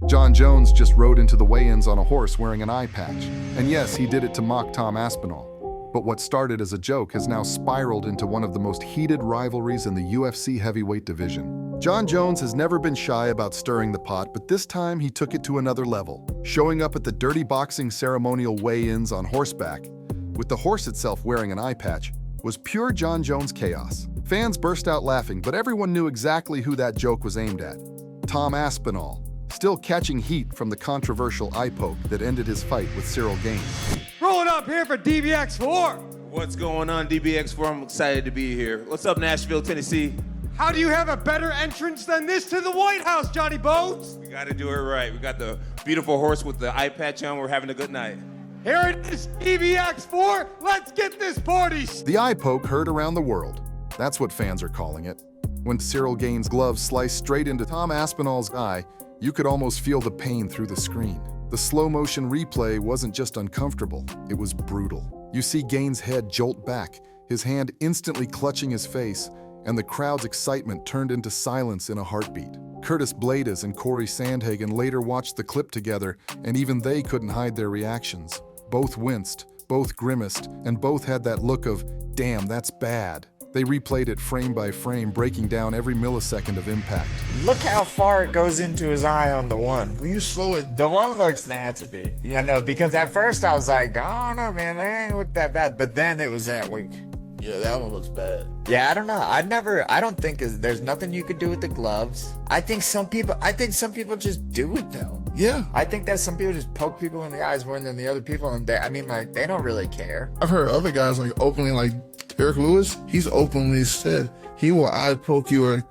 Jon Jones just rode into the weigh-ins on a horse wearing an eye patch. And yes, he did it to mock Tom Aspinall. But what started as a joke has now spiraled into one of the most heated rivalries in the UFC heavyweight division. Jon Jones has never been shy about stirring the pot, but this time he took it to another level, showing up at the Dirty Boxing ceremonial weigh-ins on horseback, with the horse itself wearing an eye patch, was pure Jon Jones chaos. Fans burst out laughing, but everyone knew exactly who that joke was aimed at. Tom Aspinall, still catching heat from the controversial eye poke that ended his fight with Ciryl Gane. Rolling up here for DBX4. What's going on, DBX4? I'm excited to be here. What's up, Nashville, Tennessee? How do you have a better entrance than this to the White House, Johnny Bones? We got to do it right. We got the beautiful horse with the eye patch on. We're having a good night. Here it is, DBX4. Let's get this party. The eye poke heard around the world. That's what fans are calling it. When Ciryl Gane's glove sliced straight into Tom Aspinall's eye, you could almost feel the pain through the screen. The slow-motion replay wasn't just uncomfortable, it was brutal. You see Gane's head jolt back, his hand instantly clutching his face, and the crowd's excitement turned into silence in a heartbeat. Curtis Blades and Corey Sandhagen later watched the clip together, and even they couldn't hide their reactions. Both winced, both grimaced, and both had that look of, damn, that's bad. They replayed it frame by frame, breaking down every millisecond of impact. Look how far it goes into his eye on the one. Will you slow it? The one looks nasty. Yeah, no, because at first I was like, oh no, man, that ain't look that bad. But then it was that weak. Yeah, that one looks bad. Yeah, I don't know. I don't think there's nothing you could do with the gloves. I think some people just do it though. Yeah. I think that some people just poke people in the eyes more than the other people, and they don't really care. I've heard other guys like openly, like Eric Lewis, he's openly said he will eye poke you or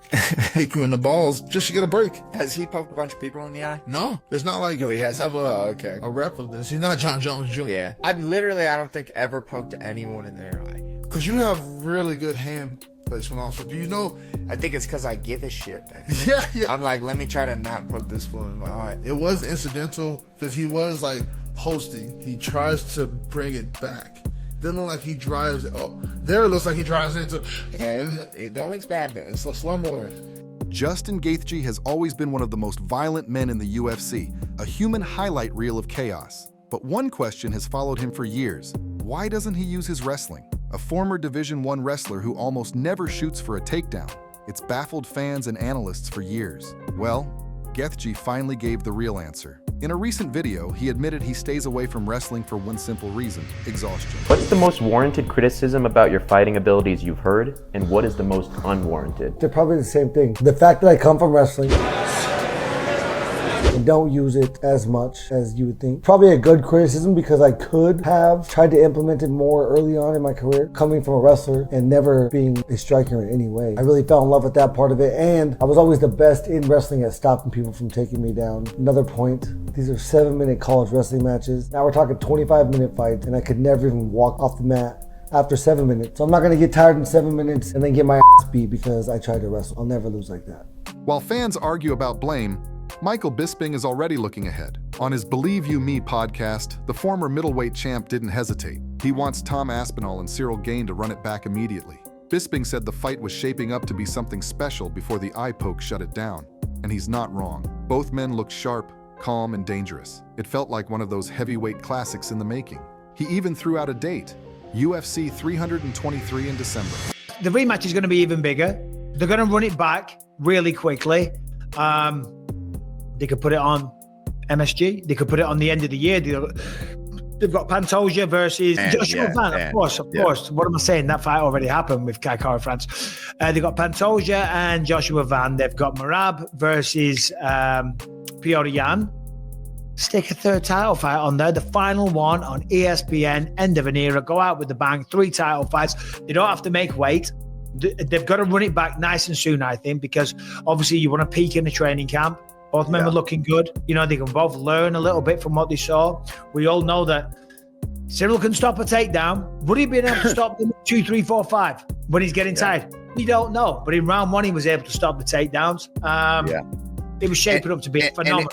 kick you in the balls just to get a break. Has he poked a bunch of people in the eye? No, it's not like He has. Oh, okay. a rep of this. He's not Jon Jones Jr. Yeah. I don't think ever poked anyone in their eye. Because you have really good hand placement also. Do you know? I think it's because I give a shit. Yeah. I'm like, let me try to not put this fool in my eye. It was incidental because he was like hosting. He tries to bring it back. Then look like he drives. Oh, there it looks like he drives into. Yeah, it don't look bad though. It's a slow motion. Justin Gaethje has always been one of the most violent men in the UFC, a human highlight reel of chaos. But one question has followed him for years. Why doesn't he use his wrestling? A former Division I wrestler who almost never shoots for a takedown. It's baffled fans and analysts for years. Well, Gaethje finally gave the real answer. In a recent video, he admitted he stays away from wrestling for one simple reason: exhaustion. What's the most warranted criticism about your fighting abilities you've heard, and what is the most unwarranted? They're probably the same thing. The fact that I come from wrestling and don't use it as much as you would think. Probably a good criticism because I could have tried to implement it more early on in my career, coming from a wrestler and never being a striker in any way. I really fell in love with that part of it, and I was always the best in wrestling at stopping people from taking me down. Another point, these are 7-minute college wrestling matches. Now we're talking 25-minute fights, and I could never even walk off the mat after 7 minutes. So I'm not gonna get tired in 7 minutes and then get my ass beat because I tried to wrestle. I'll never lose like that. While fans argue about blame, Michael Bisping is already looking ahead. On his Believe You Me podcast, the former middleweight champ didn't hesitate. He wants Tom Aspinall and Ciryl Gane to run it back immediately. Bisping said the fight was shaping up to be something special before the eye poke shut it down. And he's not wrong. Both men looked sharp, calm, and dangerous. It felt like one of those heavyweight classics in the making. He even threw out a date, UFC 323 in December. The rematch is going to be even bigger. They're going to run it back really quickly. They could put it on MSG. They could put it on the end of the year. They've got Pantoja versus Joshua Van. Of course. What am I saying? That fight already happened with Kai Kara France. They've got Pantoja and Joshua Van. They've got Marab versus Pereira Yan. Stick a third title fight on there. The final one on ESPN. End of an era. Go out with the bang. 3 title fights. They don't have to make weight. They've got to run it back nice and soon, I think, because obviously you want to peak in the training camp. Both men were looking good. You know, they can both learn a little bit from what they saw. We all know that Ciryl can stop a takedown. Would he be able to stop them 2, 3, 4, 5 when he's getting tired? We don't know. But in round 1, he was able to stop the takedowns. It was shaping up to be phenomenal.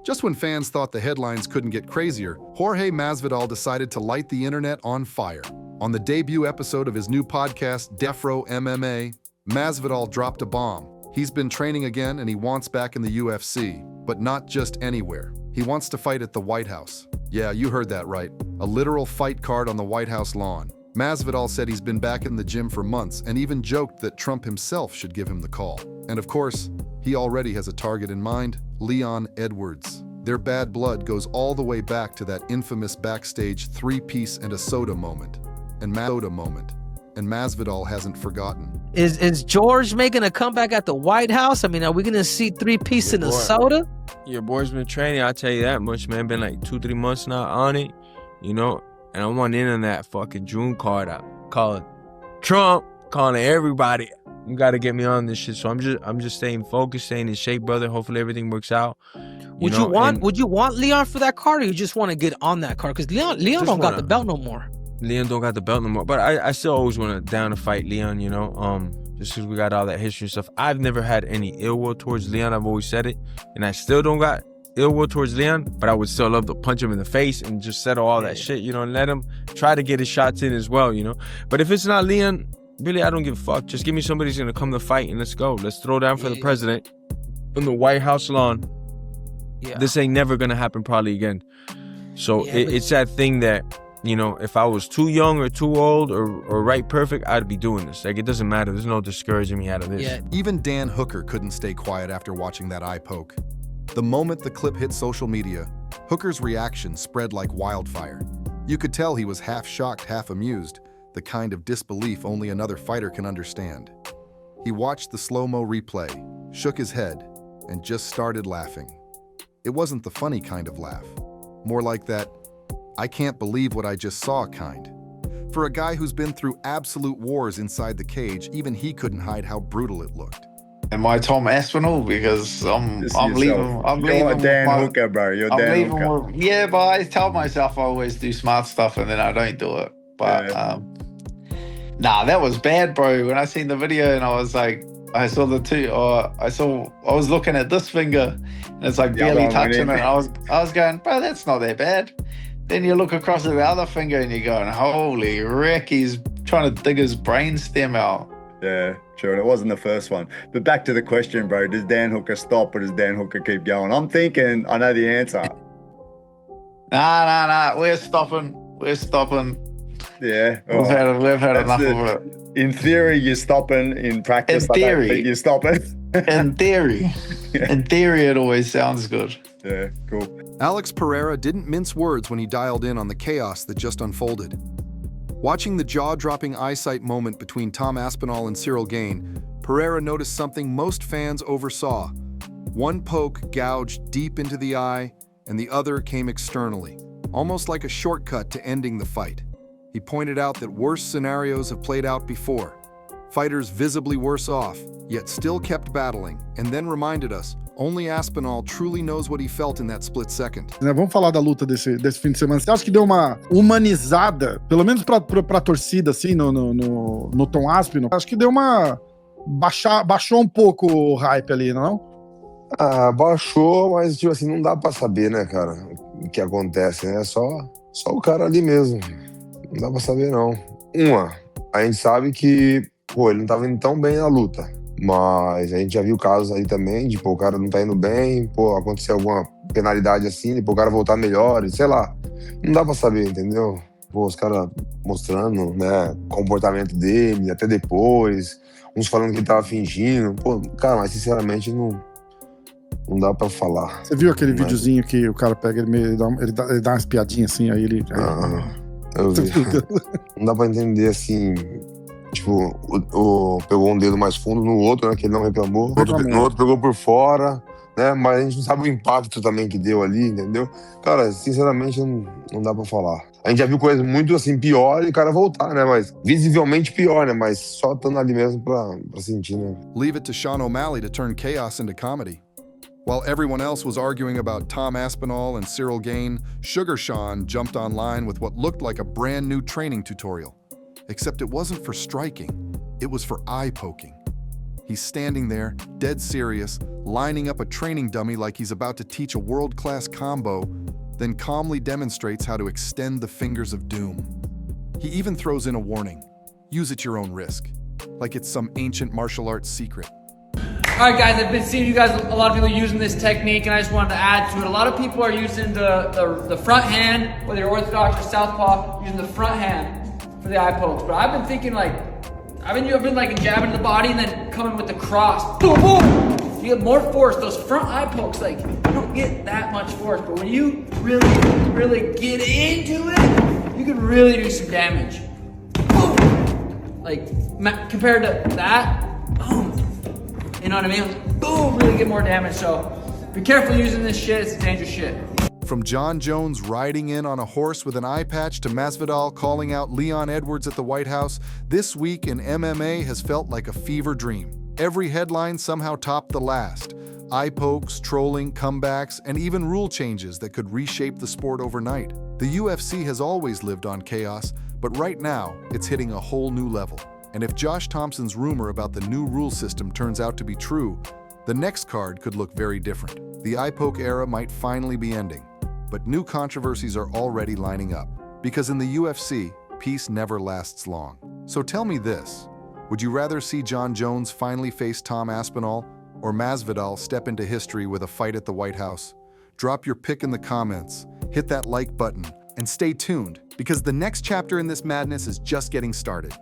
Just when fans thought the headlines couldn't get crazier, Jorge Masvidal decided to light the internet on fire. On the debut episode of his new podcast, Defro MMA, Masvidal dropped a bomb. He's been training again and he wants back in the UFC, but not just anywhere. He wants to fight at the White House. Yeah, you heard that right. A literal fight card on the White House lawn. Masvidal said he's been back in the gym for months and even joked that Trump himself should give him the call. And of course, he already has a target in mind, Leon Edwards. Their bad blood goes all the way back to that infamous backstage three-piece and a soda moment. And Masvidal hasn't forgotten. Is George making a comeback at the White House? I mean, are we gonna see three-piece in a soda? Your boy's been training, I'll tell you that much, man. Been like 2-3 months now on it, you know. And I want in on that fucking June card. I calling Trump, calling everybody. You gotta get me on this shit. So I'm just staying focused, staying in shape, brother. Hopefully everything works out. Would you want Leon for that card, or you just want to get on that card? Because Leon don't got the belt no more. Leon don't got the belt no more. But I still always want to down to fight Leon, you know. Just because we got all that history and stuff. I've never had any ill will towards Leon. I've always said it. And I still don't got ill will towards Leon, but I would still love to punch him in the face and just settle all that shit, you know, and let him try to get his shots in as well, you know. But if it's not Leon, really, I don't give a fuck. Just give me somebody who's gonna come to fight and let's go. Let's throw down for the president on the White House lawn. Yeah. This ain't never gonna happen probably again. So it's that thing that, you know, if I was too young or too old or right perfect, I'd be doing this. Like, it doesn't matter. There's no discouraging me out of this. Yeah. Even Dan Hooker couldn't stay quiet after watching that eye poke. The moment the clip hit social media, Hooker's reaction spread like wildfire. You could tell he was half shocked, half amused, the kind of disbelief only another fighter can understand. He watched the slow-mo replay, shook his head, and just started laughing. It wasn't the funny kind of laugh, more like that, I can't believe what I just saw kind. For a guy who's been through absolute wars inside the cage, even he couldn't hide how brutal it looked. Am I Tom Aspinall? Because I'm leaving. You're Dan Hooker, bro. You're Dan Hooker. Yeah, but I tell myself I always do smart stuff and then I don't do it. But nah, that was bad, bro. When I seen the video and I was like, I saw the two. I was looking at this finger and it's like barely touching it. I was going, bro, that's not that bad. Then you look across at the other finger and you're going, holy wreck, he's trying to dig his brainstem out. Yeah, sure. And it wasn't the first one. But back to the question, bro. Does Dan Hooker stop or does Dan Hooker keep going? I'm thinking I know the answer. Nah. We're stopping. Yeah. We've had enough of it. In theory, you're stopping. In practice, in theory, you're stopping. In theory. In theory, it always sounds good. Yeah, cool. Alex Pereira didn't mince words when he dialed in on the chaos that just unfolded. Watching the jaw-dropping eyesight moment between Tom Aspinall and Ciryl Gane, Pereira noticed something most fans oversaw. One poke gouged deep into the eye, and the other came externally, almost like a shortcut to ending the fight. He pointed out that worse scenarios have played out before. Fighters visibly worse off, yet still kept battling, and then reminded us, only Aspinall truly knows what he felt in that split second. Vamos falar da luta desse fim de semana. Você acha que deu uma humanizada, pelo menos pra torcida, assim, no Tom Aspinall? Acho que deu uma... baixou um pouco o hype ali, não? Ah, baixou, mas, tipo assim, não dá pra saber, né, cara, o que acontece, né? É só o cara ali mesmo. Não dá pra saber, não. A gente sabe que, pô, ele não tava indo tão bem na luta. Mas a gente já viu casos aí também de, pô, o cara não tá indo bem, pô, acontecer alguma penalidade assim, pô, o cara voltar melhor, sei lá. Não dá pra saber, entendeu? Pô, os caras mostrando, né, o comportamento dele, até depois, uns falando que ele tava fingindo. Pô, cara, mas sinceramente não dá pra falar. Você viu aquele videozinho que o cara pega, ele dá umas piadinhas assim, aí ele... eu vi. Não dá pra entender assim... Tipo, pegou um dedo mais fundo no outro, né, que ele não reclamou. No outro pegou por fora, né, mas a gente não sabe o impacto também que deu ali, entendeu? Cara, sinceramente, não dá pra falar. A gente já viu coisas muito, assim, pior e o cara voltar, né, mas visivelmente pior, né, mas só estando ali mesmo pra sentir, né. Leave it to Sean O'Malley to turn chaos into comedy. While everyone else was arguing about Tom Aspinall and Ciryl Gane, Sugar Sean jumped online with what looked like a brand new training tutorial. Except it wasn't for striking, it was for eye-poking. He's standing there, dead serious, lining up a training dummy like he's about to teach a world-class combo, then calmly demonstrates how to extend the fingers of doom. He even throws in a warning, use at your own risk, like it's some ancient martial arts secret. All right, guys, I've been seeing you guys, a lot of people using this technique, and I just wanted to add to it. A lot of people are using the front hand, whether you're orthodox or southpaw, using the front hand for the eye pokes. But I've been thinking like, I've been like jabbing the body and then coming with the cross. Boom, boom. You get more force. Those front eye pokes, like, you don't get that much force. But when you really get into it, you can really do some damage. Boom. Like, compared to that, boom. You know what I mean? Boom, really get more damage. So be careful using this shit. It's dangerous shit. From Jon Jones riding in on a horse with an eye patch to Masvidal calling out Leon Edwards at the White House, this week in MMA has felt like a fever dream. Every headline somehow topped the last. Eye pokes, trolling, comebacks, and even rule changes that could reshape the sport overnight. The UFC has always lived on chaos, but right now it's hitting a whole new level. And if Josh Thompson's rumor about the new rule system turns out to be true, the next card could look very different. The eye poke era might finally be ending, but new controversies are already lining up. Because in the UFC, peace never lasts long. So tell me this, would you rather see Jon Jones finally face Tom Aspinall, or Masvidal step into history with a fight at the White House? Drop your pick in the comments, hit that like button, and stay tuned, because the next chapter in this madness is just getting started.